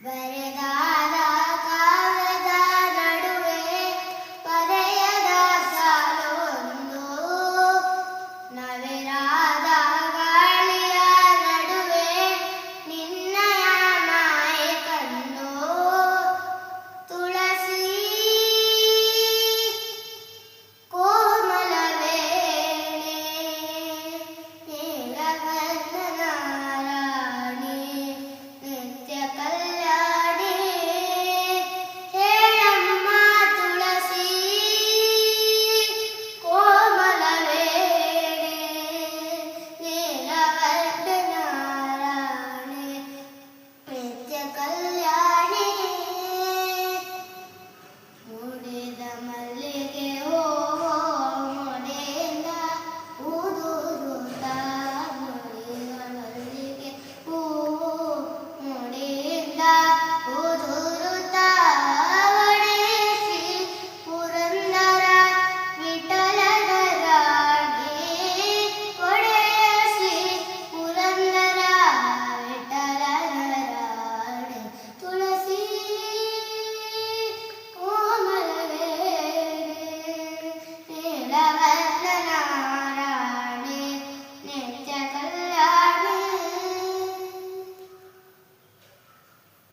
ಬರೆದಾದ ಕಾವ್ಯದ ನಡುವೆ ಬರೆಯದ ಸಾಲೊಂದು, ನವಿರಾದ ಗಾಳಿಯ ನಡುವೆ ನಿನ್ನಯ ಮಾಯೆ ಕಂಡು. ತುಳಸಿ ಕೋಮಲವೇಣೆ ನೀಲವರ್ಣನ ರಾಣಿ ನಿತ್ಯ ಕಲ್ಯಾಣಿ, ಹೇಳಮ್ಮ ತುಳಸಿ ಕೋಮಲವೇಣೆ ನೀಲವರ್ಣನ ರಾಣಿ ನಿತ್ಯ ಕಲ್ಯಾಣಿ.